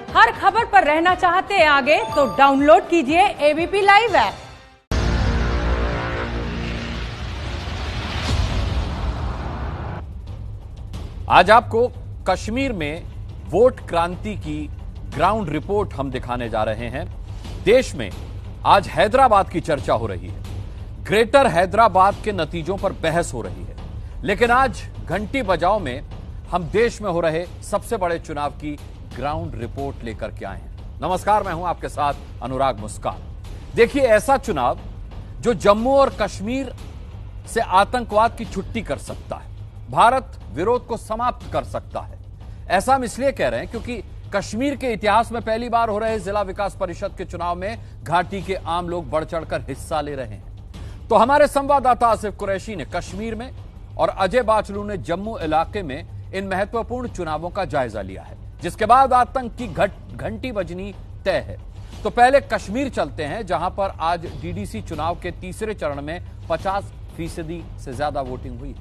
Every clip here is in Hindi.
हर खबर पर रहना चाहते हैं आगे तो डाउनलोड कीजिए एबीपी लाइव ऐप। आज आपको कश्मीर में वोट क्रांति की ग्राउंड रिपोर्ट हम दिखाने जा रहे हैं। देश में आज हैदराबाद की चर्चा हो रही है, ग्रेटर हैदराबाद के नतीजों पर बहस हो रही है, लेकिन आज घंटी बजाओ में हम देश में हो रहे सबसे बड़े चुनाव की ग्राउंड रिपोर्ट लेकर के आए हैं। नमस्कार, मैं हूं आपके साथ अनुराग मुस्कान। देखिए, ऐसा चुनाव जो जम्मू और कश्मीर से आतंकवाद की छुट्टी कर सकता है, भारत विरोध को समाप्त कर सकता है। ऐसा हम इसलिए कह रहे हैं क्योंकि कश्मीर के इतिहास में पहली बार हो रहे जिला विकास परिषद के चुनाव में घाटी के आम लोग बढ़ चढ़कर हिस्सा ले रहे हैं। तो हमारे संवाददाता आसिफ कुरैशी ने कश्मीर में और अजय बाचलू ने जम्मू इलाके में इन महत्वपूर्ण चुनावों का जायजा लिया है, जिसके बाद आतंक की घंटी बजनी तय है। तो पहले कश्मीर चलते हैं, जहां पर आज डीडीसी चुनाव के तीसरे चरण में 50% से ज्यादा वोटिंग हुई।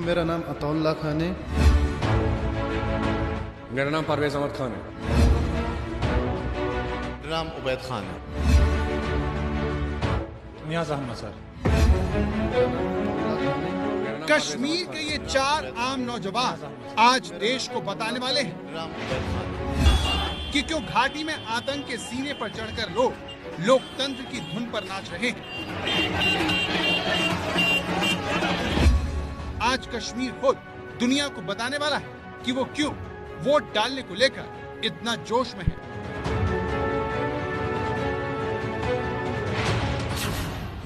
मेरा नाम अतौल्ला खान है। मेरा नाम परवेज अहमद खान है। मेरा नाम उबैद खान है। नियाज अहमद सर। कश्मीर के ये 4 आम नौजवान आज देश को बताने वाले हैं कि क्यों घाटी में आतंक के सीने पर चढ़कर लोग लोकतंत्र की धुन पर नाच रहे हैं। आज कश्मीर खुद दुनिया को बताने वाला है कि वो क्यों वोट डालने को लेकर इतना जोश में है।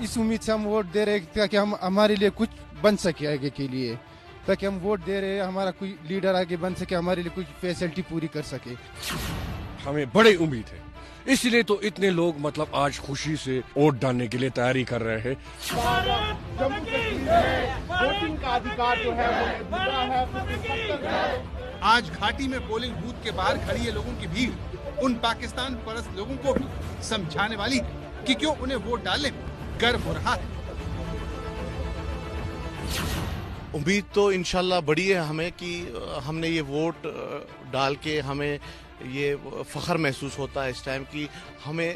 इस उम्मीद से हम वोट दे रहे हैं ताकि हम हमारे लिए कुछ बन सके आगे के लिए, ताकि हम वोट दे रहे हैं हमारा कोई लीडर आगे बन सके, हमारे लिए कुछ फैसिलिटी पूरी कर सके। हमें बड़ी उम्मीद है, इसलिए तो इतने लोग आज खुशी से वोट डालने के लिए तैयारी कर रहे हैं। जम्मू कश्मीर में वोटिंग का अधिकार जो है आज घाटी में पोलिंग बूथ के बाहर खड़ी है लोगों की भीड़ उन पाकिस्तान परस्त लोगों को भी समझाने वाली है कि क्यों उन्हें वोट डालने में गर्व हो रहा है। उम्मीद तो इंशाल्लाह बड़ी है हमें कि हमने ये वोट डाल के हमें ये फख्र महसूस होता है इस टाइम कि हमें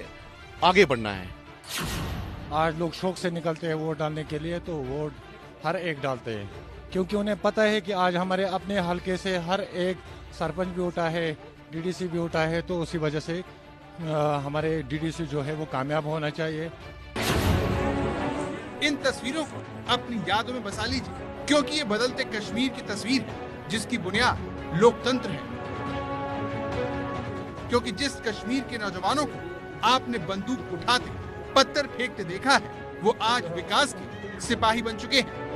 आगे बढ़ना है। आज लोग शौक से निकलते हैं वोट डालने के लिए, तो वोट हर एक डालते हैं क्योंकि उन्हें पता है कि आज हमारे अपने हलके से हर एक सरपंच भी उठा है, डीडीसी भी उठा है, तो उसी वजह से हमारे डीडीसी जो है वो कामयाब होना चाहिए। इन तस्वीरों को अपनी यादों में बसा लीजिए, क्योंकि ये बदलते कश्मीर की तस्वीर है जिसकी बुनियाद लोकतंत्र है। क्योंकि जिस कश्मीर के नौजवानों को आपने बंदूक उठाते, पत्थर फेंकते देखा है, वो आज विकास के सिपाही बन चुके हैं।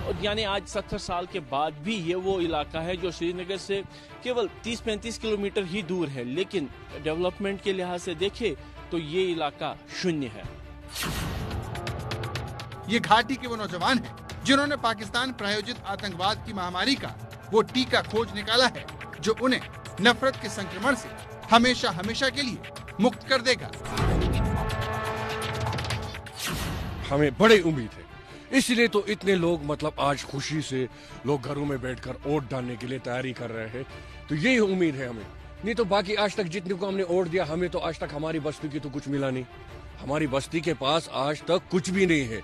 और यानी आज 70 साल के बाद भी ये वो इलाका है जो श्रीनगर से केवल 30-35 किलोमीटर ही दूर है, लेकिन डेवलपमेंट के लिहाज से देखे तो ये इलाका शून्य है। ये घाटी के वो नौजवान हैं जिन्होंने पाकिस्तान प्रायोजित आतंकवाद की महामारी का वो टीका खोज निकाला है जो उन्हें नफरत के संक्रमण से हमेशा हमेशा के लिए मुक्त कर देगा। हमें बड़ी उम्मीद है, इसलिए तो इतने लोग आज खुशी से लोग घरों में बैठकर वोट डालने के लिए तैयारी कर रहे हैं। तो यही उम्मीद है हमें, नहीं तो बाकी आज तक जितने को हमने वोट दिया, हमें तो आज तक हमारी बस्ती की तो कुछ मिला नहीं। हमारी बस्ती के पास आज तक कुछ भी नहीं है।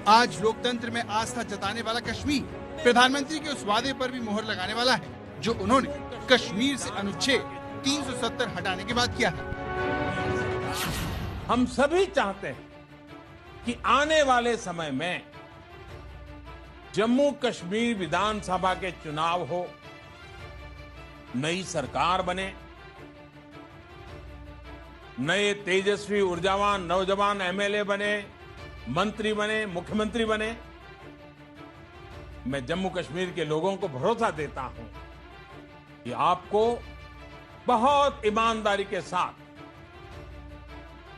आज लोकतंत्र में आस्था जताने वाला कश्मीर प्रधानमंत्री के उस वादे पर भी मोहर लगाने वाला है जो उन्होंने कश्मीर से अनुच्छेद 370 हटाने के बाद किया है। हम सभी चाहते हैं कि आने वाले समय में जम्मू कश्मीर विधानसभा के चुनाव हो, नई सरकार बने, नए तेजस्वी ऊर्जावान नौजवान एमएलए बने, मंत्री बने, मुख्यमंत्री बने। मैं जम्मू कश्मीर के लोगों को भरोसा देता हूं कि आपको बहुत ईमानदारी के साथ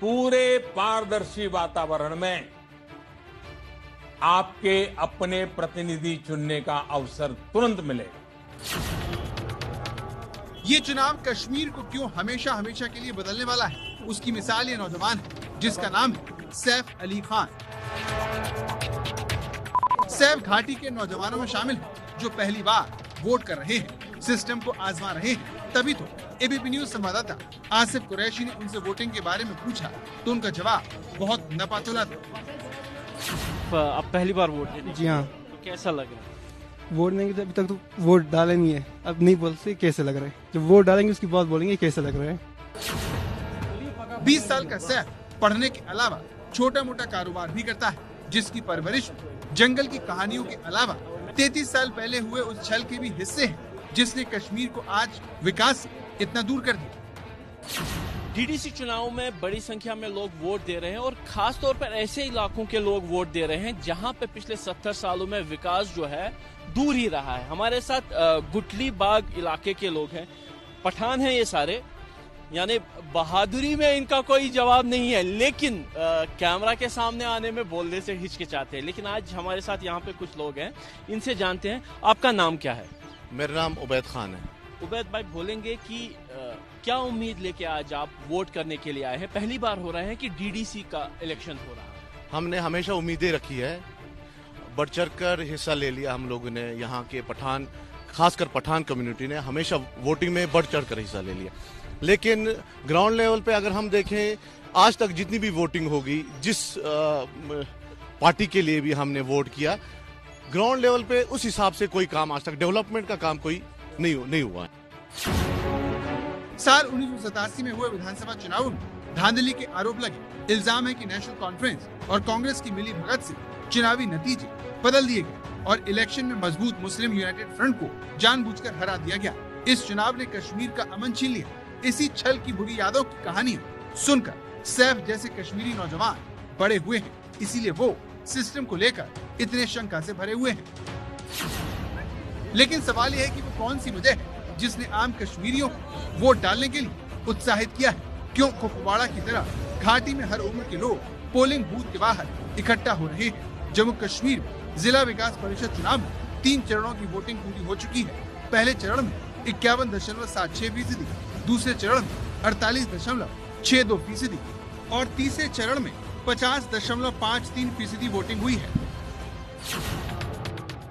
पूरे पारदर्शी वातावरण में आपके अपने प्रतिनिधि चुनने का अवसर तुरंत मिलेगा। ये चुनाव कश्मीर को क्यों हमेशा हमेशा के लिए बदलने वाला है, उसकी मिसाल ये नौजवान है जिसका नाम है सैफ अली खान। सैफ घाटी के नौजवानों में शामिल है जो पहली बार वोट कर रहे हैं, सिस्टम को आजमा रहे हैं। तभी तो एबीपी न्यूज संवाददाता आसिफ कुरैशी ने उनसे वोटिंग के बारे में पूछा तो उनका जवाब बहुत नपातुला था। आप पहली बार वोट देने? जी हाँ। तो कैसा लग रहा है? वोट देंगे तो अभी तक तो वोट डाले नहीं है, अब नहीं बोल सकते कैसे लग रहा है। जब वोट डालेंगे उसके बाद बोलेंगे कैसे लग रहा है। 20 साल का सैफ पढ़ने के अलावा छोटा मोटा कारोबार भी करता है, जिसकी परवरिश जंगल की कहानियों के अलावा 33 साल पहले हुए उस छल के भी हिस्से हैं जिसने कश्मीर को आज विकास से इतना दूर कर दिया। डीडीसी चुनाव में बड़ी संख्या में लोग वोट दे रहे हैं और खास तौर पर ऐसे इलाकों के लोग वोट दे रहे हैं जहां पे पिछले 70 सालों में विकास जो है दूर ही रहा है। हमारे साथ गुटली बाग इलाके के लोग हैं, पठान हैं ये सारे, यानी बहादुरी में इनका कोई जवाब नहीं है, लेकिन कैमरा के सामने आने में बोलने से हिचकिचाते हैं। लेकिन आज हमारे साथ यहाँ पे कुछ लोग हैं, इनसे जानते हैं। आपका नाम क्या है? मेरा नाम उबैद खान है। उबैद भाई, बोलेंगे कि क्या उम्मीद लेके आज आप वोट करने के लिए आए हैं? पहली बार हो रहा है कि डीडीसी का इलेक्शन हो रहा है? हमने हमेशा उम्मीदें रखी है, बढ़ चढ़ कर हिस्सा ले लिया हम लोगों ने। यहाँ के पठान, खासकर पठान कम्युनिटी ने हमेशा वोटिंग में बढ़ चढ़ कर हिस्सा ले लिया। लेकिन ग्राउंड लेवल पे अगर हम देखें, आज तक जितनी भी वोटिंग होगी, जिस पार्टी के लिए भी हमने वोट किया, ग्राउंड लेवल पे उस हिसाब से कोई काम आज तक डेवलपमेंट का काम कोई नहीं हुआ है। साल 1987 में हुए विधानसभा चुनाव में धांधली के आरोप लगे। इल्जाम है कि नेशनल कॉन्फ्रेंस और कांग्रेस की मिली भगत से चुनावी नतीजे बदल दिए गए और इलेक्शन में मजबूत मुस्लिम यूनाइटेड फ्रंट को जानबूझकर हरा दिया गया। इस चुनाव ने कश्मीर का अमन छीन लिया। इसी छल की बुरी यादों की कहानियां सुनकर सैफ जैसे कश्मीरी नौजवान बड़े हुए हैं, इसीलिए वो सिस्टम को लेकर इतने शंका से भरे हुए हैं। लेकिन सवाल यह है कि वो कौन सी वजह है जिसने आम कश्मीरियों को वोट डालने के लिए उत्साहित किया है? क्यों कुपवाड़ा की तरह घाटी में हर उम्र के लोग पोलिंग बूथ के बाहर इकट्ठा हो रहे हैं? जम्मू कश्मीर में जिला विकास परिषद चुनाव में 3 चरणों की वोटिंग पूरी हो चुकी है। पहले चरण में 51.72% दूसरे चरण में 48.62% और तीसरे चरण में 50.53% वोटिंग हुई है।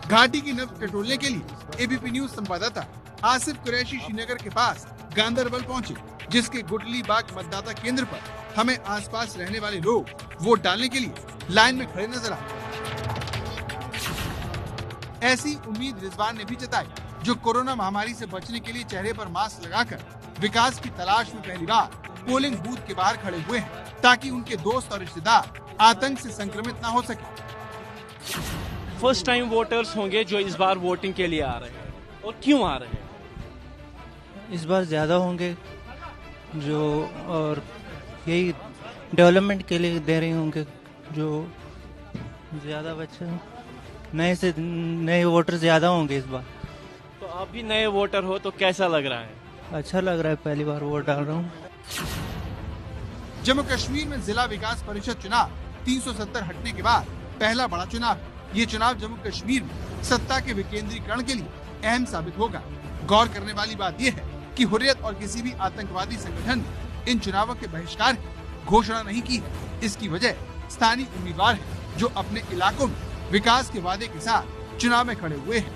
घाटी की नब्ज टटोलने के लिए एबीपी न्यूज संवाददाता आसिफ कुरैशी श्रीनगर के पास गांदरबल पहुंचे, जिसके गुटली बाग मतदाता केंद्र पर हमें आसपास रहने वाले लोग वोट डालने के लिए लाइन में खड़े नजर आए। ऐसी उम्मीद रिजवान ने भी जताई, जो कोरोना महामारी से बचने के लिए चेहरे पर मास्क लगाकर विकास की तलाश में पहली बार पोलिंग बूथ के बाहर खड़े हुए हैं, ताकि उनके दोस्त और रिश्तेदार आतंक से संक्रमित न हो सके। फर्स्ट टाइम वोटर्स होंगे जो इस बार वोटिंग के लिए आ रहे हैं, और क्यों आ रहे हैं? इस बार ज्यादा होंगे जो, और यही डेवलपमेंट के लिए दे रहे होंगे, जो ज्यादा बच्चे नए वोटर ज्यादा होंगे इस बार। तो आप भी नए वोटर हो, तो कैसा लग रहा है? अच्छा लग रहा है, पहली बार वोट डाल रहा हूँ। जम्मू कश्मीर में जिला विकास परिषद चुनाव 370 हटने के बाद पहला बड़ा चुनाव है। ये चुनाव जम्मू कश्मीर में सत्ता के विकेंद्रीकरण के लिए अहम साबित होगा। गौर करने वाली बात यह है कि हुर्रियत और किसी भी आतंकवादी संगठन ने इन चुनावों के बहिष्कार की घोषणा नहीं की है। इसकी वजह स्थानीय उम्मीदवार है, जो अपने इलाकों में विकास के वादे के साथ चुनाव में खड़े हुए हैं।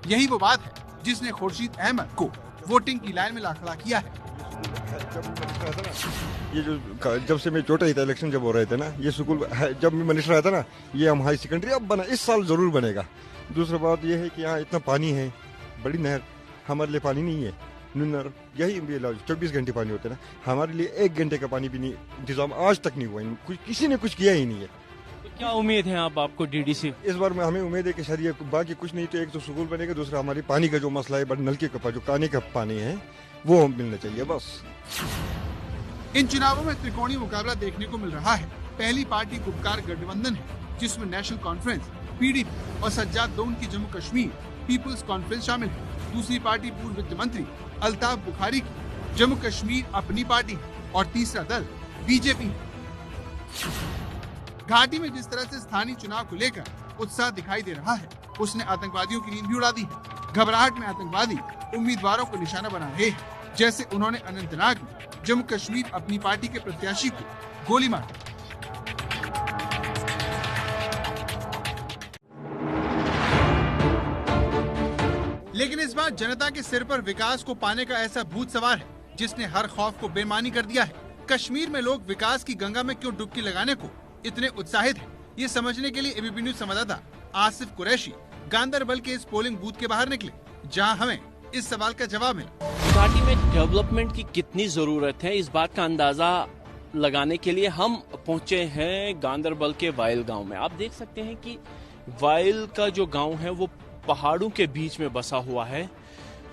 यही वो बात है जिसने खुर्शीद अहमद को वोटिंग की लाइन में लाखड़ा किया है। ये जो जब से मैं छोटा ही था, इलेक्शन जब हो रहे थे ना, ये स्कूल जब मैं मिनिस्टर आया था ना, ये हम हाई सेकेंडरी अब बना, इस साल जरूर बनेगा। दूसरा बात ये है कि यहाँ इतना पानी है, बड़ी नहर, हमारे लिए पानी नहीं है। नुनर यही 24 घंटे पानी होते ना, हमारे लिए 1 घंटे का पानी भी नहीं इंतजाम आज तक नहीं हुआ। किसी ने कुछ किया ही नहीं है। तो क्या उम्मीद है अब आपको डीडीसी? इस बार में हमें उम्मीद है कि शायद ये बाकी कुछ नहीं तो एक तो स्कूल बनेगा, दूसरा हमारी पानी का जो मसला है, नलके का जो खाने का पानी है वो मिलना चाहिए बस। इन चुनावों में त्रिकोणीय मुकाबला देखने को मिल रहा है। पहली पार्टी उपकार गठबंधन है, जिसमें नेशनल कॉन्फ्रेंस, पीडीपी और सज्जाद दोन की जम्मू कश्मीर पीपुल्स कॉन्फ्रेंस शामिल है। दूसरी पार्टी पूर्व वित्त मंत्री अल्ताफ बुखारी की जम्मू कश्मीर अपनी पार्टी है और तीसरा दल बीजेपी है। घाटी में जिस तरह से स्थानीय चुनाव को लेकर उत्साह दिखाई दे रहा है, उसने आतंकवादियों की नींद भी उड़ा दी है। घबराहट में आतंकवादी उम्मीदवारों को निशाना बना रहे हैं, जैसे उन्होंने अनंतनाग में जम्मू कश्मीर अपनी पार्टी के प्रत्याशी को गोली मार दी। लेकिन इस बार जनता के सिर पर विकास को पाने का ऐसा भूत सवार है जिसने हर खौफ को बेमानी कर दिया है। कश्मीर में लोग विकास की गंगा में क्यों डुबकी लगाने को इतने उत्साहित हैं, ये समझने के लिए एबीपी न्यूज संवाददाता आसिफ कुरैशी गांदरबल के इस पोलिंग बूथ के बाहर निकले, जहां हमें इस सवाल का जवाब मिला। घाटी में डेवलपमेंट की कितनी जरूरत है, इस बात का अंदाजा लगाने के लिए हम पहुंचे हैं गांदरबल के वाइल गांव में। आप देख सकते हैं कि वाइल का जो गांव है वो पहाड़ों के बीच में बसा हुआ है।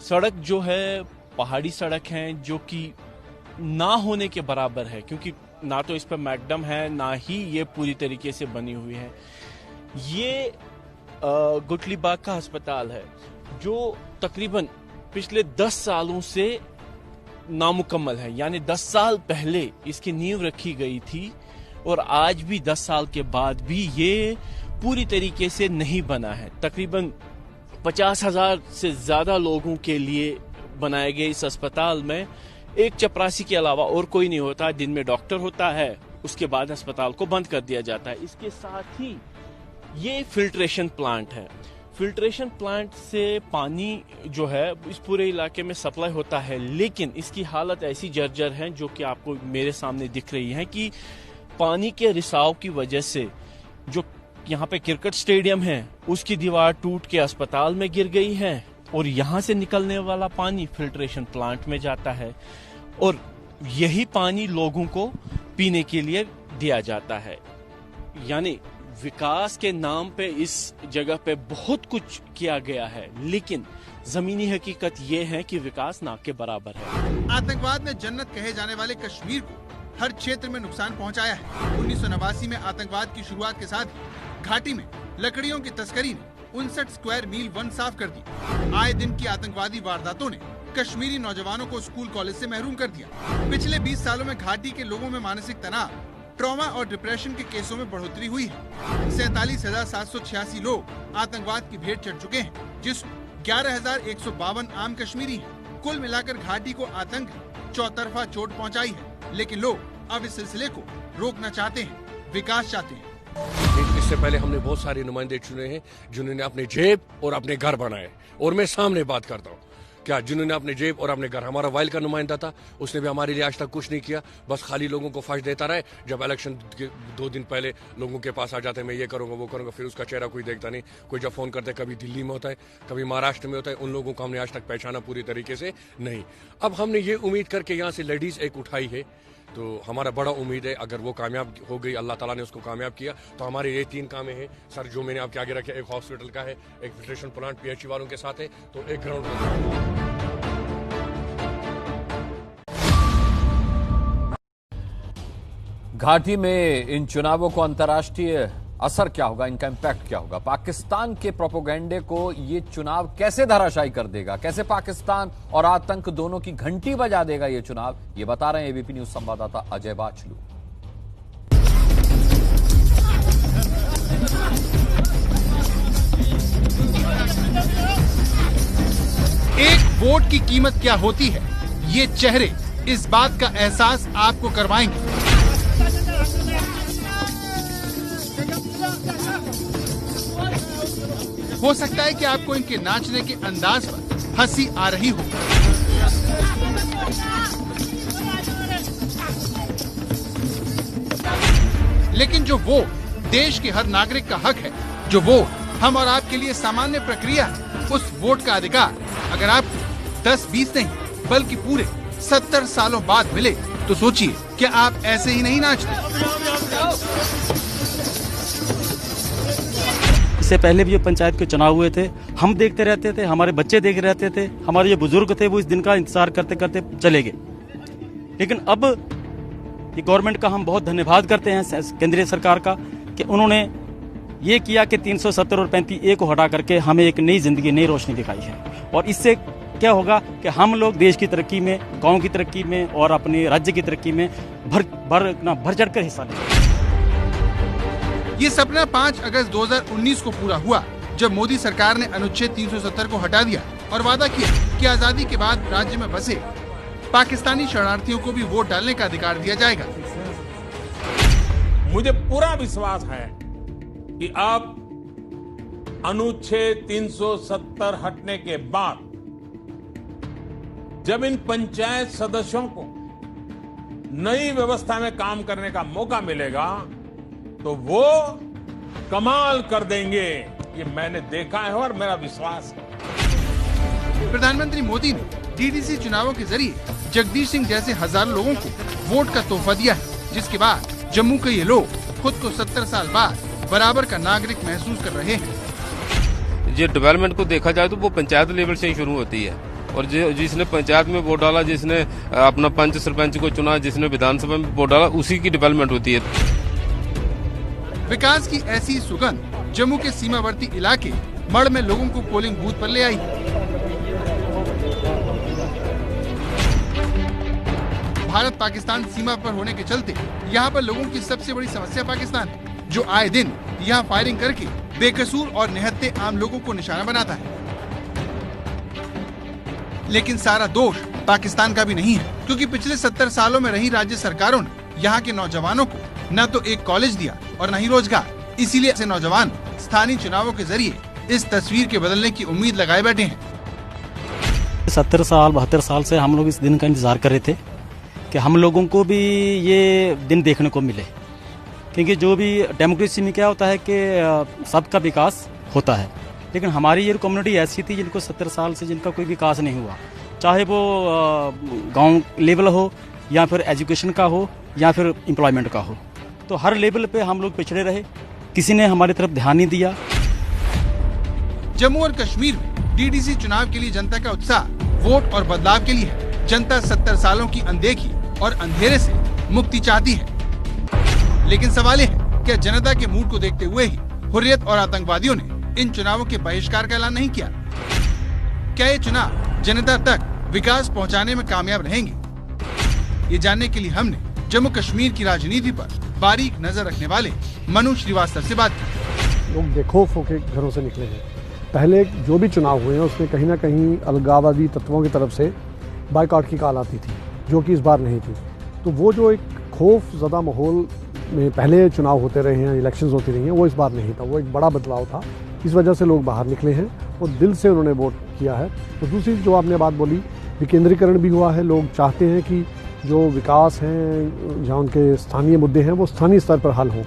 सड़क जो है पहाड़ी सड़क है, जो कि ना होने के बराबर है, क्योंकि ना तो इस पर मैकडम है, ना ही ये पूरी तरीके से बनी हुई है। ये गुटलीबाग का अस्पताल है जो तकरीबन पिछले 10 सालों से नामुकम्मल है, यानी 10 साल पहले इसकी नींव रखी गई थी और आज भी 10 साल के बाद भी ये पूरी तरीके से नहीं बना है। तकरीबन 50,000 से ज्यादा लोगों के लिए बनाए गए इस अस्पताल में एक चपरासी के अलावा और कोई नहीं होता। दिन में डॉक्टर होता है, उसके बाद अस्पताल को बंद कर दिया जाता है। इसके साथ ही ये फिल्ट्रेशन प्लांट है। फिल्ट्रेशन प्लांट से पानी जो है इस पूरे इलाके में सप्लाई होता है, लेकिन इसकी हालत ऐसी जर्जर है जो कि आपको मेरे सामने दिख रही है कि पानी के रिसाव की वजह से जो यहाँ पे क्रिकेट स्टेडियम है उसकी दीवार टूट के अस्पताल में गिर गई है और यहाँ से निकलने वाला पानी फिल्ट्रेशन प्लांट में जाता है और यही पानी लोगों को पीने के लिए दिया जाता है। यानी विकास के नाम पे इस जगह पे बहुत कुछ किया गया है, लेकिन जमीनी हकीकत ये है कि विकास ना के बराबर है। आतंकवाद ने जन्नत कहे जाने वाले कश्मीर को हर क्षेत्र में नुकसान पहुंचाया है। 1989 में आतंकवाद की शुरुआत के साथ ही घाटी में लकड़ियों की तस्करी ने 59 स्क्वायर मील वन साफ कर दी। आए दिन की आतंकवादी वारदातों ने कश्मीरी नौजवानों को स्कूल कॉलेज से महरूम कर दिया। पिछले 20 सालों में घाटी के लोगों में मानसिक तनाव, ट्रॉमा और डिप्रेशन के केसों में बढ़ोतरी हुई है। 47,786 लोग आतंकवाद की भेंट चढ़ चुके हैं, जिसमें 11,152 आम कश्मीरी हैं। कुल मिलाकर घाटी को आतंक चौतरफा चोट पहुंचाई है, लेकिन लोग अब इस सिलसिले को रोकना चाहते हैं, विकास चाहते हैं। इससे पहले हमने बहुत सारे नुमाइंदे चुने हैं जिन्होंने अपने जेब और अपने घर बनाए, और मैं सामने बात करता हूँ क्या जिन्होंने अपने जेब और अपने घर। हमारा वाइल का नुमाइंदा था, उसने भी हमारे लिए आज तक कुछ नहीं किया, बस खाली लोगों को फर्ज देता रहे। जब इलेक्शन के 2 दिन पहले लोगों के पास आ जाते हैं, मैं ये करूंगा वो करूंगा, फिर उसका चेहरा कोई देखता नहीं। कोई जब फोन करते कभी दिल्ली में होता है, कभी महाराष्ट्र में होता है, उन लोगों को हमने आज तक पहचाना पूरी तरीके से नहीं। अब हमने ये उम्मीद करके यहाँ से लेडीज एक उठाई है, तो हमारा बड़ा उम्मीद है अगर वो कामयाब हो गई, अल्लाह ताला ने उसको कामयाब किया, तो हमारे ये 3 कामें हैं सर जो मैंने आपके आगे रखे। एक हॉस्पिटल का है, एक फिल्ट्रेशन प्लांट पीएचई वालों के साथ है, तो एक ग्राउंड। घाटी में इन चुनावों को अंतर्राष्ट्रीय असर क्या होगा, इनका इंपैक्ट क्या होगा? पाकिस्तान के प्रोपोगंडे को ये चुनाव कैसे धराशायी कर देगा? कैसे पाकिस्तान और आतंक दोनों की घंटी बजा देगा ये चुनाव? ये बता रहे हैं एबीपी न्यूज संवाददाता अजय बाचलू। एक वोट की कीमत क्या होती है, ये चेहरे इस बात का एहसास आपको करवाएंगे। हो सकता है कि आपको इनके नाचने के अंदाज पर हंसी आ रही हो, लेकिन जो वो देश के हर नागरिक का हक है, जो वो हम और आपके लिए सामान्य प्रक्रिया है, उस वोट का अधिकार अगर आपको 10-20 नहीं बल्कि पूरे 70 सालों बाद मिले, तो सोचिए क्या आप ऐसे ही नहीं नाचते? इससे पहले भी जो पंचायत के चुनाव हुए थे, हम देखते रहते थे, हमारे बच्चे देख रहते थे, हमारे जो बुजुर्ग थे वो इस दिन का इंतजार करते करते चले गए। लेकिन अब ये गवर्नमेंट का हम बहुत धन्यवाद करते हैं, केंद्रीय सरकार का, कि उन्होंने ये किया कि 370 और 35A को हटा करके हमें एक नई जिंदगी, नई रोशनी दिखाई है। और इससे क्या होगा कि हम लोग देश की तरक्की में, गांव की तरक्की में और अपने राज्य की तरक्की में बढ़ चढ़कर हिस्सा लेंगे। ये सपना 5 अगस्त 2019 को पूरा हुआ, जब मोदी सरकार ने अनुच्छेद 370 को हटा दिया और वादा किया कि आजादी के बाद राज्य में बसे पाकिस्तानी शरणार्थियों को भी वोट डालने का अधिकार दिया जाएगा। मुझे पूरा विश्वास है कि अब अनुच्छेद 370 हटने के बाद जब इन पंचायत सदस्यों को नई व्यवस्था में काम करने का मौका मिलेगा तो वो कमाल कर देंगे। ये मैंने देखा है और मेरा विश्वास है। प्रधानमंत्री मोदी ने डीडीसी चुनावों के जरिए जगदीश सिंह जैसे हजारों लोगों को वोट का तोहफा दिया है, जिसके बाद जम्मू के ये लोग खुद को 70 साल बाद बराबर का नागरिक महसूस कर रहे हैं। ये डेवलपमेंट को देखा जाए तो वो पंचायत लेवल से ही शुरू होती है और जिसने पंचायत में वोट डाला, जिसने अपना पंच सरपंच को चुना, जिसने विधानसभा में वोट डाला, उसी की डेवलपमेंट होती है। विकास की ऐसी सुगंध जम्मू के सीमावर्ती इलाके मड़ में लोगों को पोलिंग बूथ पर ले आई। भारत पाकिस्तान सीमा पर होने के चलते यहाँ पर लोगों की सबसे बड़ी समस्या पाकिस्तान है, जो आए दिन यहाँ फायरिंग करके बेकसूर और निहत्थे आम लोगों को निशाना बनाता है। लेकिन सारा दोष पाकिस्तान का भी नहीं है, क्योंकि पिछले 70 सालों में रही राज्य सरकारों ने यहाँ के नौजवानों को न तो एक कॉलेज दिया और न ही रोजगार। इसीलिए ऐसे नौजवान स्थानीय चुनावों के जरिए इस तस्वीर के बदलने की उम्मीद लगाए बैठे हैं। 70 साल 72 साल से हम लोग इस दिन का इंतजार कर रहे थे कि हम लोगों को भी ये दिन देखने को मिले, क्योंकि जो भी डेमोक्रेसी में क्या होता है कि सबका विकास होता है, लेकिन हमारी ये कम्युनिटी ऐसी थी जिनको 70 साल से जिनका कोई विकास नहीं हुआ, चाहे वो गांव लेवल हो या फिर एजुकेशन का हो या फिर एम्प्लॉयमेंट का हो, तो हर लेवल पे हम लोग पिछड़े रहे, किसी ने हमारी तरफ ध्यान नहीं दिया। जम्मू और कश्मीर में डीडीसी चुनाव के लिए जनता का उत्साह वोट और बदलाव के लिए है। जनता 70 सालों की अनदेखी और अंधेरे से मुक्ति चाहती है। लेकिन सवाल ये है, क्या जनता के मूड को देखते हुए ही हुर्रियत और आतंकवादियों ने इन चुनावों के बहिष्कार का ऐलान नहीं किया? क्या ये चुनाव जनता तक विकास पहुंचाने में कामयाब रहेंगे? ये जानने के लिए हमने जम्मू कश्मीर की राजनीति पर बारीक नजर रखने वाले मनु श्रीवास्तव से बात की। लोग बेखौफ होकर घरों से निकले हैं। पहले जो भी चुनाव हुए हैं उसमें कहीं ना कहीं अलगाववादी तत्वों की तरफ से बायकॉट की कॉल आती थी, जो कि इस बार नहीं थी। तो वो जो एक खौफ ज़्यादा माहौल में पहले चुनाव होते रहे हैं, इलेक्शंस होती रही हैं, वो इस बार नहीं था। वो एक बड़ा बदलाव था, इस वजह से लोग बाहर निकले हैं और दिल से उन्होंने वोट किया है। तो दूसरी जो आपने बात बोली, विकेंद्रीकरण भी हुआ है। लोग चाहते हैं कि जो विकास हैं, जहाँ उनके स्थानीय मुद्दे हैं, वो स्थानीय स्तर पर हल हों।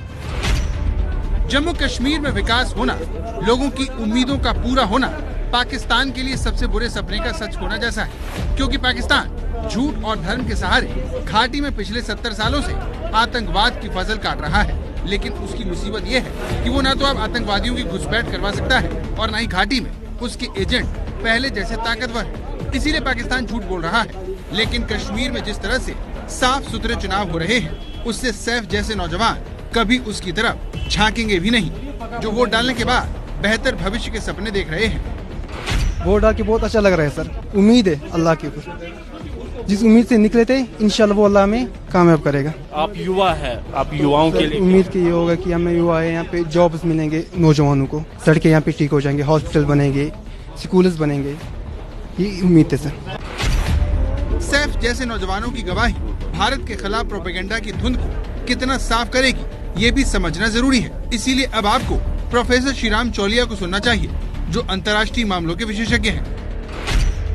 जम्मू कश्मीर में विकास होना, लोगों की उम्मीदों का पूरा होना पाकिस्तान के लिए सबसे बुरे सपने का सच होना जैसा है, क्योंकि पाकिस्तान झूठ और धर्म के सहारे घाटी में पिछले 70 सालों से आतंकवाद की फसल काट रहा है। लेकिन उसकी मुसीबत ये है कि वो न तो अब आतंकवादियों की घुसपैठ करवा सकता है और न ही घाटी में उसके एजेंट पहले जैसे ताकतवर है। इसीलिए पाकिस्तान झूठ बोल रहा है। लेकिन कश्मीर में जिस तरह से साफ सुथरे चुनाव हो रहे हैं, उससे सैफ जैसे नौजवान कभी उसकी तरफ झांकेंगे भी नहीं, जो वोट डालने के बाद बेहतर भविष्य के सपने देख रहे हैं। वोट डाल के बहुत अच्छा लग रहा है सर। उम्मीद है अल्लाह के ऊपर, जिस उम्मीद से निकले थे इंशाल्लाह वो अल्लाह हमें कामयाब करेगा। आप युवा है, आप युवाओं के लिए उम्मीद की ये होगा कि हमें युवा है, यहाँ पे जॉब्स मिलेंगे नौजवानों को, सड़कें यहाँ पे ठीक हो जाएंगे, हॉस्पिटल बनेंगे, स्कूल्स बनेंगे, ये उम्मीद है सर। सैफ जैसे नौजवानों की गवाही भारत के खिलाफ प्रोपेगेंडा की धुंध को कितना साफ करेगी, ये भी समझना जरूरी है। इसीलिए अब आपको प्रोफेसर श्रीराम चौलिया को सुनना चाहिए, जो अंतर्राष्ट्रीय मामलों के विशेषज्ञ हैं।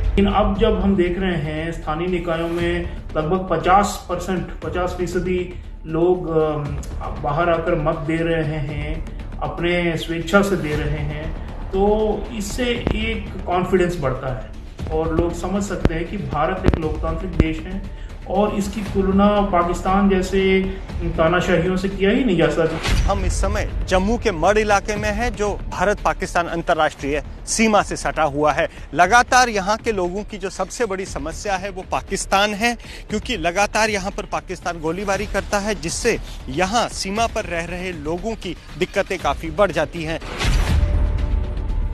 लेकिन अब जब हम देख रहे हैं स्थानीय निकायों में लगभग 50% लोग बाहर आकर मत दे रहे हैं, अपने स्वेच्छा से दे रहे हैं, तो इससे एक कॉन्फिडेंस बढ़ता है और लोग समझ सकते हैं कि भारत एक लोकतांत्रिक देश है और इसकी तुलना पाकिस्तान जैसे तानाशाहियों से किया ही नहीं जा सकता। हम इस समय जम्मू के मड़ इलाके में हैं, जो भारत पाकिस्तान अंतर्राष्ट्रीय सीमा से सटा हुआ है। लगातार यहाँ के लोगों की जो सबसे बड़ी समस्या है वो पाकिस्तान है, क्योंकि लगातार यहाँ पर पाकिस्तान गोलीबारी करता है, जिससे यहाँ सीमा पर रह रहे लोगों की दिक्कतें काफी बढ़ जाती हैं।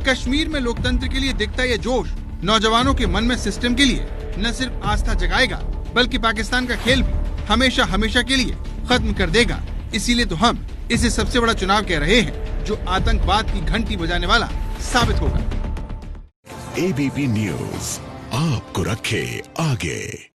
कश्मीर में लोकतंत्र के लिए दिखता ये जोश नौजवानों के मन में सिस्टम के लिए न सिर्फ आस्था जगाएगा, बल्कि पाकिस्तान का खेल भी हमेशा हमेशा के लिए खत्म कर देगा। इसीलिए तो हम इसे सबसे बड़ा चुनाव कह रहे हैं, जो आतंकवाद की घंटी बजाने वाला साबित होगा। ABP न्यूज़ आपको रखे आगे।